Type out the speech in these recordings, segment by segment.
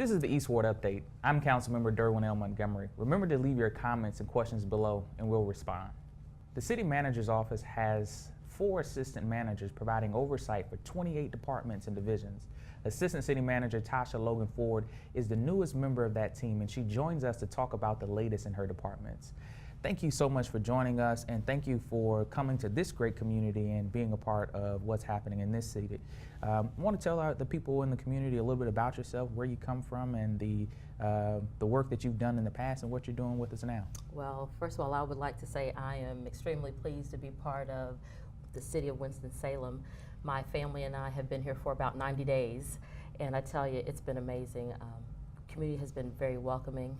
this is the East Ward Update. I'm Councilmember Derwin Montgomery. Remember to leave your comments and questions below and we'll respond. The City Manager's Office has 4 assistant managers providing oversight for 28 departments and divisions. Assistant City Manager Tasha Logan is the newest member of that team, and she joins us to talk about the latest in her departments. Thank you so much for joining us, and thank you for coming to this great community and being a part of what's happening in this city. I want to tell the people in the community a little bit about yourself, where you come from, and the work that you've done in the past and what you're doing with us now. Well, first of all, I would like to say I am extremely pleased to be part of the city of Winston-Salem. My family and I have been here for about 90 days, and I tell you, it's been amazing. Community has been very welcoming,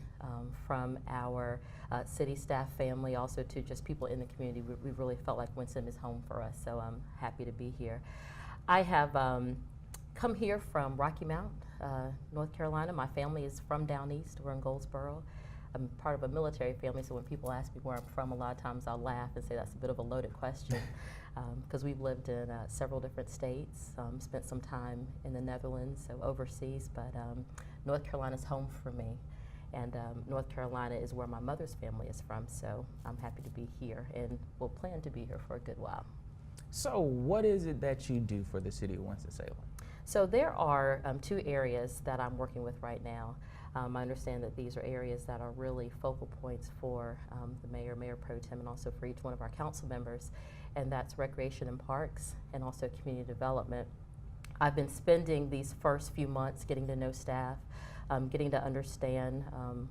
from our city staff family, also to just people in the community. We really felt like Winston is home for us, so I'm happy to be here. I have come here from Rocky Mount, North Carolina. My family is from down east. We're in Goldsboro. I'm part of a military family, so when people ask me where I'm from, a lot of times I'll laugh and say that's a bit of a loaded question, because we've lived in several different states, spent some time in the Netherlands, so overseas, but North Carolina's home for me, and North Carolina is where my mother's family is from, so I'm happy to be here, and we'll plan to be here for a good while. So what is it that you do for the city of Winston-Salem? So there are 2 areas that I'm working with right now. I understand that these are areas that are really focal points for the mayor, Mayor Pro Tem, and also for each one of our council members, and that's recreation and parks and also community development. I've been spending these first few months getting to know staff, getting to understand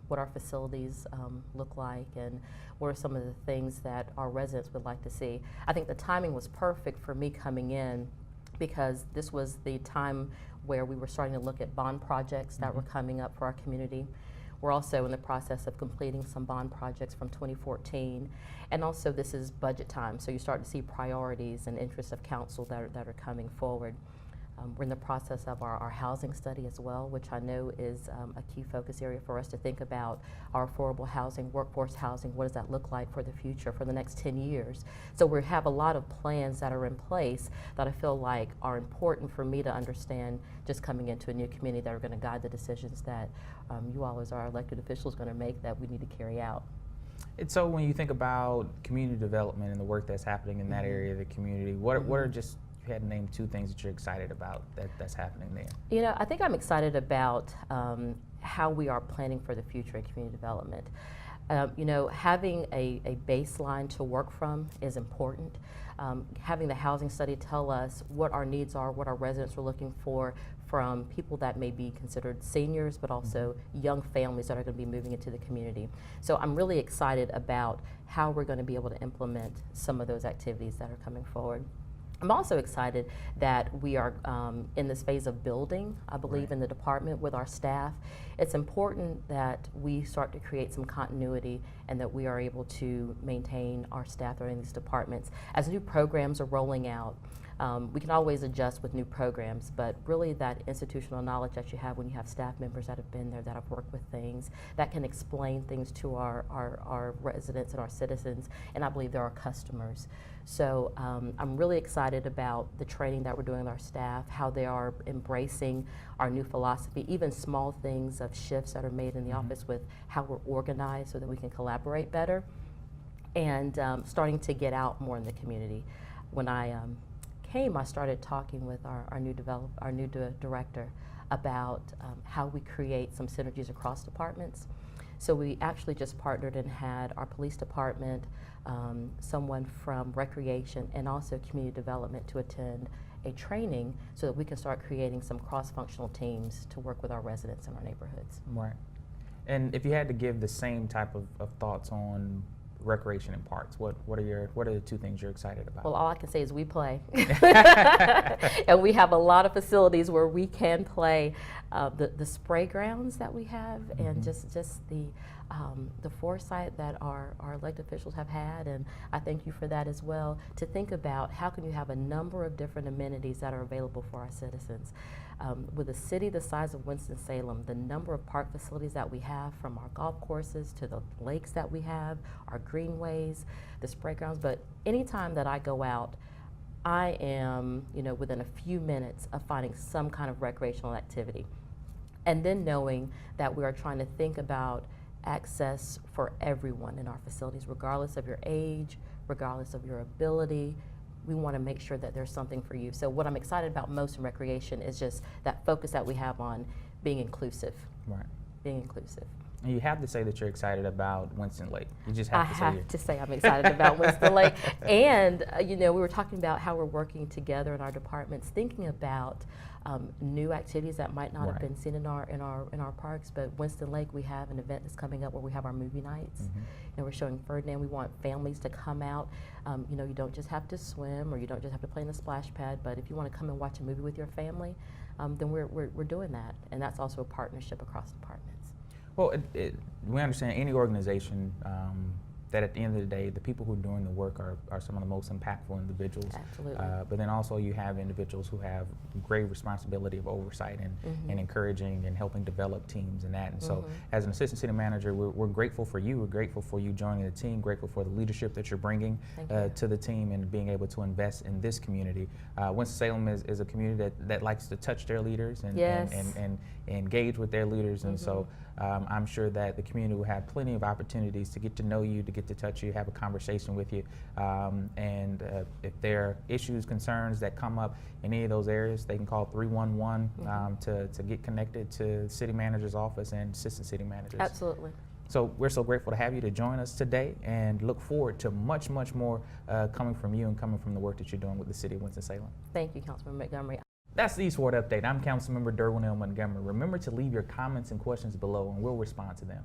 what our facilities look like and what are some of the things that our residents would like to see. I think the timing was perfect for me coming in because this was the time where we were starting to look at bond projects that were coming up for our community. We're also in the process of completing some bond projects from 2014, and also this is budget time, so you start to see priorities and interests of council that are coming forward. We're in the process of our housing study as well, which I know is a key focus area for us to think about our affordable housing, workforce housing. What does that look like for the future, for the next 10 years? So we have a lot of plans that are in place that I feel like are important for me to understand just coming into a new community that are going to guide the decisions that you all as our elected officials are going to make that we need to carry out. And so when you think about community development and the work that's happening in that area of the community, what are just, you had to name 2 things that you're excited about that's happening there? You know, I think I'm excited about how we are planning for the future in community development. You know, having a baseline to work from is important. Having the housing study tell us what our needs are, what our residents are looking for from people that may be considered seniors, but also young families that are going to be moving into the community. So I'm really excited about how we're going to be able to implement some of those activities that are coming forward. I'm also excited that we are in this phase of building, I believe, in the department with our staff. It's important that we start to create some continuity and that we are able to maintain our staff that are in these departments. As new programs are rolling out, we can always adjust with new programs, but really that institutional knowledge that you have when you have staff members that have been there, that have worked with things, that can explain things to our residents and our citizens, and I believe they're our customers. So I'm really excited about the training that we're doing with our staff, how they are embracing our new philosophy, even small things of shifts that are made in the office with how we're organized so that we can collaborate better, and starting to get out more in the community. When I came, I started talking with our new director about how we create some synergies across departments. So we actually just partnered and had our police department, someone from recreation and also community development to attend a training so that we can start creating some cross-functional teams to work with our residents in our neighborhoods. Right. And if you had to give the same type of thoughts on recreation and parks, what are the 2 things you're excited about? Well, all I can say is we play. And we have a lot of facilities where we can play. The spray grounds that we have, and just the foresight that our elected officials have had, and I thank you for that as well, to think about how can you have a number of different amenities that are available for our citizens. With a city the size of Winston-Salem, the number of park facilities that we have, from our golf courses to the lakes that we have, our greenways, the spray grounds, but anytime that I go out, I am, within a few minutes of finding some kind of recreational activity. And then knowing that we are trying to think about access for everyone in our facilities, regardless of your age, regardless of your ability. We want to make sure that there's something for you. So what I'm excited about most in recreation is just that focus that we have on being inclusive. Right. Being inclusive. And you have to say that you're excited about Winston Lake. You just have to say I have to say I'm excited about Winston Lake. And you know, we were talking about how we're working together in our departments, thinking about new activities that might not have been seen in our parks. But Winston Lake, we have an event that's coming up where we have our movie nights. And we're showing Ferdinand. We want families to come out. You know, you don't just have to swim or you don't just have to play in the splash pad, but if you want to come and watch a movie with your family, then we're doing that. And that's also a partnership across departments. Well, we understand any organization that at the end of the day, the people who are doing the work are some of the most impactful individuals. Absolutely. But then also you have individuals who have great responsibility of oversight and encouraging and helping develop teams and that. And so as an assistant city manager, we're grateful for you. We're grateful for you joining the team, grateful for the leadership that you're bringing to the team and being able to invest in this community. Winston-Salem is a community that likes to touch their leaders and engage with their leaders. And so I'm sure that the community will have plenty of opportunities to get to know you, to get to touch you, have a conversation with you. And if there are issues, concerns that come up in any of those areas, they can call 311 to get connected to the city manager's office and assistant city managers. Absolutely. So we're so grateful to have you to join us today and look forward to much, much more coming from you and coming from the work that you're doing with the city of Winston-Salem. Thank you, Councilman Montgomery. That's the East Ward Update. I'm Councilmember Derwin Montgomery. Remember to leave your comments and questions below and we'll respond to them.